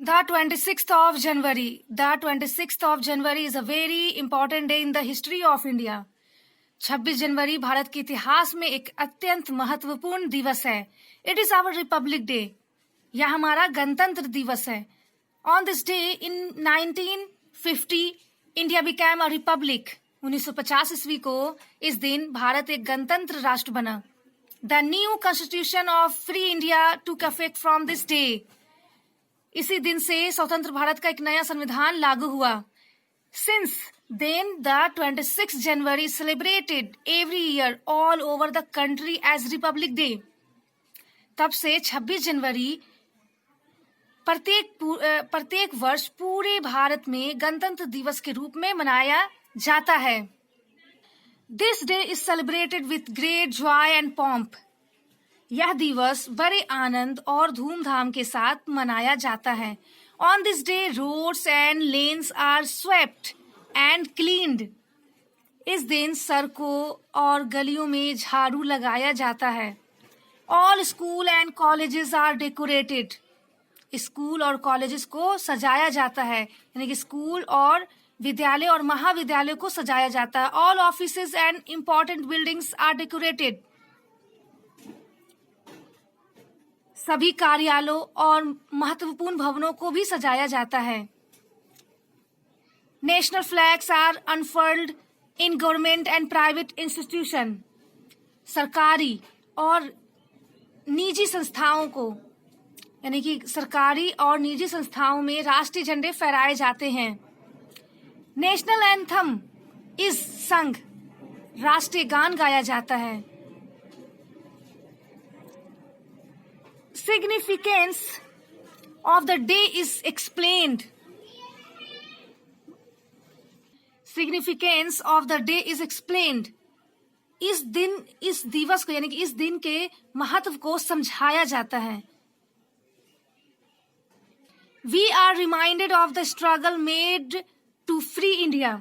The 26th of January. The 26th of January is a very important day in the history of India. 26 जनवरी भारत के इतिहास में एक अत्यंत महत्वपूर्ण दिवस है. It is our Republic Day. यह हमारा गणतंत्र दिवस है. On this day in 1950, India became a republic. 1950 ईस्वी को इस दिन भारत एक गणतंत्र राष्ट्र बना. The new Constitution of Free India took effect from this day. इसी दिन से स्वतंत्र भारत का एक नया संविधान लागू हुआ. Since then, the 26th January is celebrated every year all over the country as Republic Day. तब से 26 जनवरी प्रत्येक वर्ष पूरे भारत में गणतंत्र दिवस के रूप में मनाया जाता है. This day is celebrated with great joy and pomp. यह दिवस बड़े आनंद और धूमधाम के साथ मनाया जाता है. On this day, roads and lanes are swept and cleaned. इस दिन सड़कों और गलियों में झाड़ू लगाया जाता है. All school and colleges are decorated. School और कॉलेजेस को सजाया जाता है, यानी कि स्कूल और विद्यालय और महाविद्यालय को सजाया जाता है. All offices and important buildings are decorated. सभी कार्यालयों और महत्वपूर्ण भवनों को भी सजाया जाता है. National flags are unfurled in government and private institution. सरकारी और निजी संस्थाओं को, यानी कि सरकारी और निजी संस्थाओं में राष्ट्रीय झंडे फहराए जाते हैं. नेशनल एंथम इज संग. राष्ट्रीय गान गाया जाता है. Significance of the day is explained. Significance of the day is explained. इस दिवस को, यानी कि इस दिन के महत्व को समझाया जाता है. We are reminded of the struggle made to free India.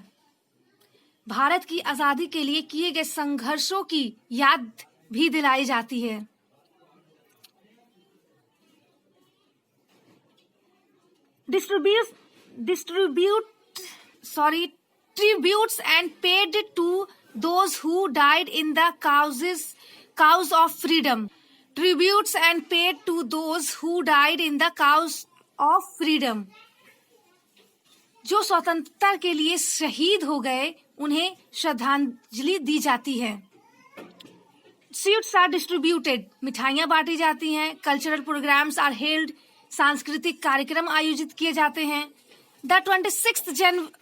Bharat की आजादी के लिए किए गए संघर्षों की याद भी दिलाई जाती है. Tributes and paid to those who died in the cause of freedom. Tributes and paid to those who died in the cause of freedom. जो स्वतंत्रता के लिए शहीद हो गए, उन्हें श्रद्धांजलि दी जाती है. Sweets are distributed. मिठाइयाँ बांटी जाती हैं. Cultural programs are held. सांस्कृतिक कार्यक्रम आयोजित किए जाते हैं. The 26th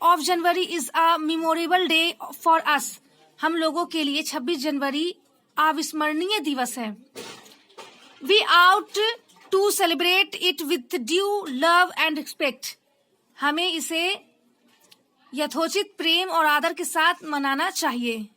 of January is a memorable day for us. हम लोगों के लिए 26 जनवरी अविस्मरणीय दिवस है. We ought to celebrate it with due love and respect. हमें इसे यथोचित प्रेम और आदर के साथ मनाना चाहिए.